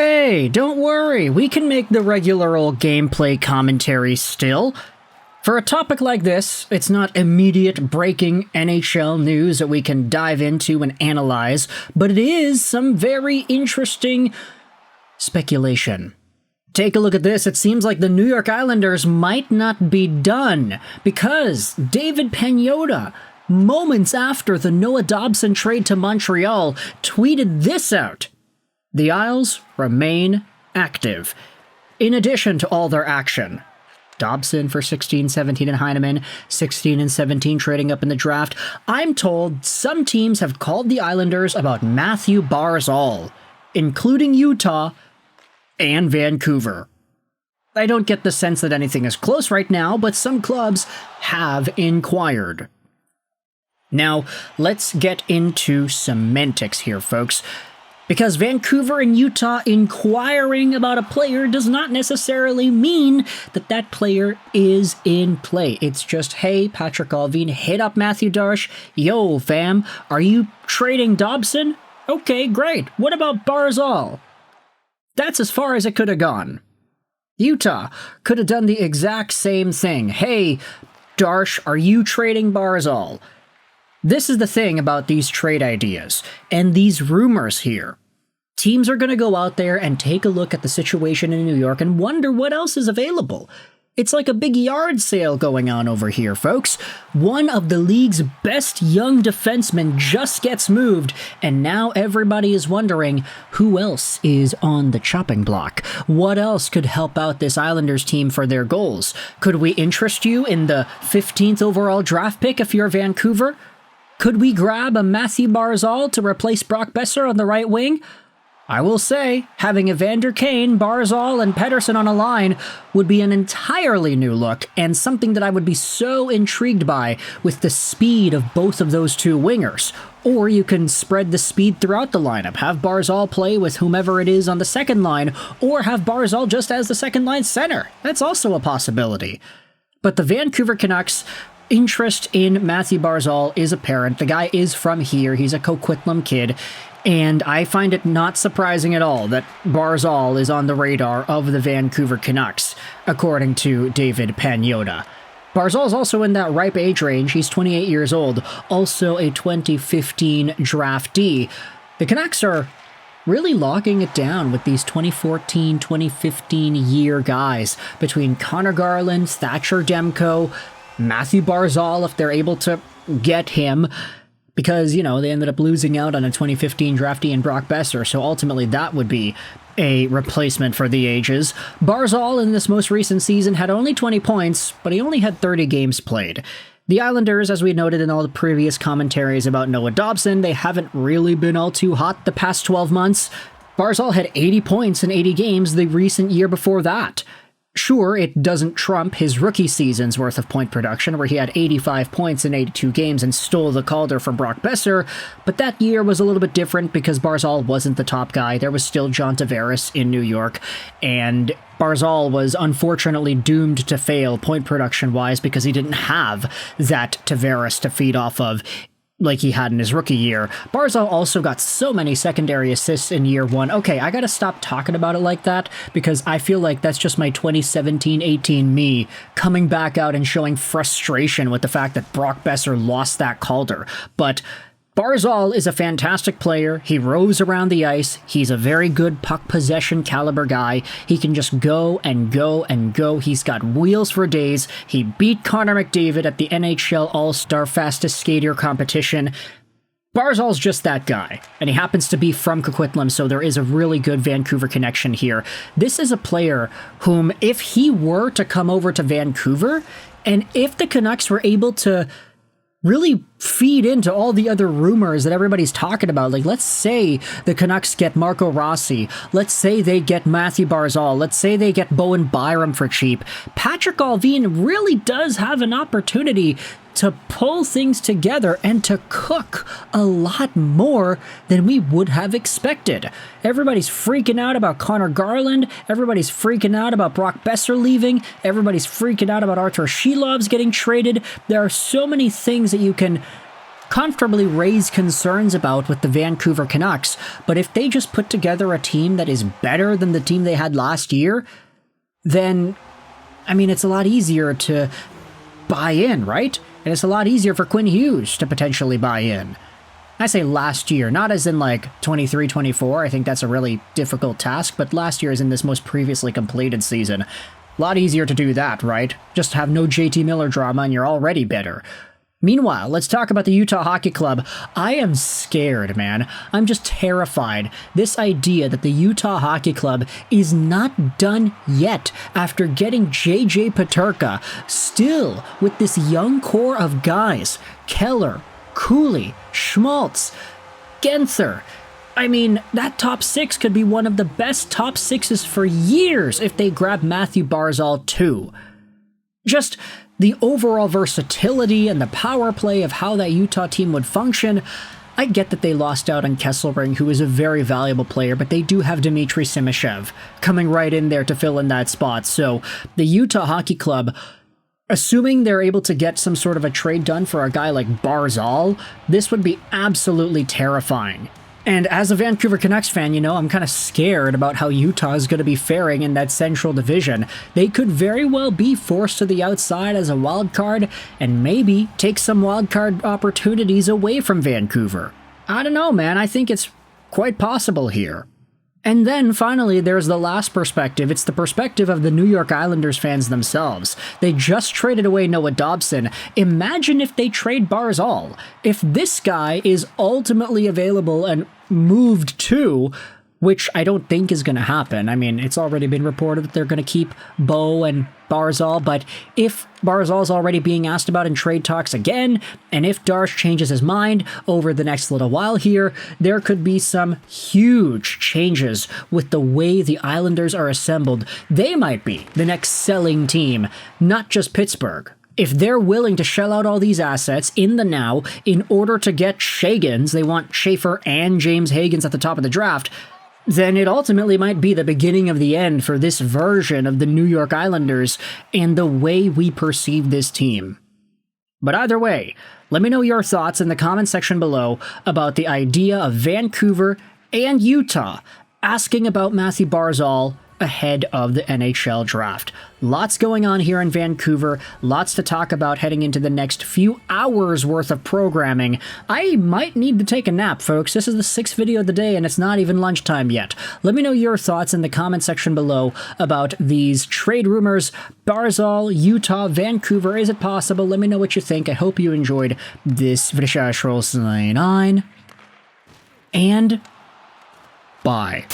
Hey, don't worry, we can make the regular old gameplay commentary still. For a topic like this, it's not immediate breaking NHL news that we can dive into and analyze, but it is some very interesting speculation. Take a look at this. It seems like the New York Islanders might not be done because David Pagnotta, moments after the Noah Dobson trade to Montreal, tweeted this out. The Isles remain active, in addition to all their action. Dobson for 16, 17, and Heineman, 16 and 17 trading up in the draft. I'm told some teams have called the Islanders about Matthew Barzal, including Utah and Vancouver. I don't get the sense that anything is close right now, but some clubs have inquired. Now, let's get into semantics here, folks. Because Vancouver and Utah inquiring about a player does not necessarily mean that that player is in play. It's just, hey, Patrik Allvin, hit up Matthew Darche. Yo, fam, are you trading Dobson? Okay, great. What about Barzal? That's as far as it could have gone. Utah could have done the exact same thing. Hey, Darche, are you trading Barzal? This is the thing about these trade ideas and these rumors here. Teams are going to go out there and take a look at the situation in New York and wonder what else is available. It's like a big yard sale going on over here, folks. One of the league's best young defensemen just gets moved, and now everybody is wondering who else is on the chopping block. What else could help out this Islanders team for their goals? Could we interest you in the 15th overall draft pick if you're Vancouver? Could we grab a Matthew Barzal to replace Brock Boeser on the right wing? I will say, having Evander Kane, Barzal, and Pettersson on a line would be an entirely new look and something that I would be so intrigued by with the speed of both of those two wingers. Or you can spread the speed throughout the lineup, have Barzal play with whomever it is on the second line, or have Barzal just as the second line center. That's also a possibility. But the Vancouver Canucks' interest in Matthew Barzal is apparent. The guy is from here. He's a Coquitlam kid. And I find it not surprising at all that Barzal is on the radar of the Vancouver Canucks, according to David Pagnotta. Barzal is also in that ripe age range. He's 28 years old, also a 2015 draftee. The Canucks are really locking it down with these 2014, 2015 year guys between Connor Garland, Thatcher Demko, Matthew Barzal, if they're able to get him, because, you know, they ended up losing out on a 2015 draftee in Brock Boeser, so ultimately that would be a replacement for the ages. Barzal in this most recent season had only 20 points, but he only had 30 games played. The Islanders, as we noted in all the previous commentaries about Noah Dobson, they haven't really been all too hot the past 12 months. Barzal had 80 points in 80 games the recent year before that. Sure, it doesn't trump his rookie season's worth of point production, where he had 85 points in 82 games and stole the Calder from Brock Boeser, but that year was a little bit different because Barzal wasn't the top guy. There was still John Tavares in New York, and Barzal was unfortunately doomed to fail point production-wise because he didn't have that Tavares to feed off of like he had in his rookie year. Barzal also got so many secondary assists in year one. Okay, I gotta stop talking about it like that because I feel like that's just my 2017-18 me coming back out and showing frustration with the fact that Brock Boeser lost that Calder. But Barzal is a fantastic player. He roves around the ice. He's a very good puck possession caliber guy. He can just go and go and go. He's got wheels for days. He beat Connor McDavid at the NHL All-Star Fastest Skater competition. Barzal's just that guy, and he happens to be from Coquitlam, so there is a really good Vancouver connection here. This is a player whom, if he were to come over to Vancouver, and if the Canucks were able to really feed into all the other rumors that everybody's talking about. Like, let's say the Canucks get Marco Rossi. Let's say they get Matthew Barzal. Let's say they get Bowen Byram for cheap. Patrik Allvin really does have an opportunity to pull things together and to cook a lot more than we would have expected. Everybody's freaking out about Connor Garland. Everybody's freaking out about Brock Boeser leaving. Everybody's freaking out about Artur Shilov's getting traded. There are so many things that you can comfortably raise concerns about with the Vancouver Canucks, but if they just put together a team that is better than the team they had last year, then, I mean, it's a lot easier to buy in, right? And it's a lot easier for Quinn Hughes to potentially buy in. I say last year, not as in like 23-24, I think that's a really difficult task, but last year is in this most previously completed season. A lot easier to do that, right? Just have no JT Miller drama and you're already better. Meanwhile, let's talk about the Utah Hockey Club. I am scared, man. I'm just terrified. This idea that the Utah Hockey Club is not done yet after getting JJ Peterka, still with this young core of guys. Keller, Cooley, Schmaltz, Genther. I mean, that top six could be one of the best top sixes for years if they grab Matthew Barzal too. Just the overall versatility and the power play of how that Utah team would function. I get that they lost out on Kesselring, who is a very valuable player, but they do have Dmitry Simashev coming right in there to fill in that spot. So the Utah Hockey Club, assuming they're able to get some sort of a trade done for a guy like Barzal, this would be absolutely terrifying. And as a Vancouver Canucks fan, you know, I'm kind of scared about how Utah is going to be faring in that Central Division. They could very well be forced to the outside as a wild card and maybe take some wild card opportunities away from Vancouver. I don't know, man. I think it's quite possible here. And then, finally, there's the last perspective. It's the perspective of the New York Islanders fans themselves. They just traded away Noah Dobson. Imagine if they trade Barzal. If this guy is ultimately available and moved to, which I don't think is going to happen. I mean, it's already been reported that they're going to keep Bo and Barzal, but if Barzal's already being asked about in trade talks again, and if Darsh changes his mind over the next little while here, there could be some huge changes with the way the Islanders are assembled. They might be the next selling team, not just Pittsburgh. If they're willing to shell out all these assets in the now in order to get Shagans, they want Schaefer and James Hagans at the top of the draft, then it ultimately might be the beginning of the end for this version of the New York Islanders and the way we perceive this team. But either way, let me know your thoughts in the comment section below about the idea of Vancouver and Utah asking about Matthew Barzal ahead of the NHL draft. Lots going on here in Vancouver, lots to talk about heading into the next few hours worth of programming. I might need to take a nap, folks. This is the 6th video of the day and it's not even lunchtime yet. Let me know your thoughts in the comment section below about these trade rumors. Barzal, Utah, Vancouver, is it possible? Let me know what you think. I hope you enjoyed this video. And bye.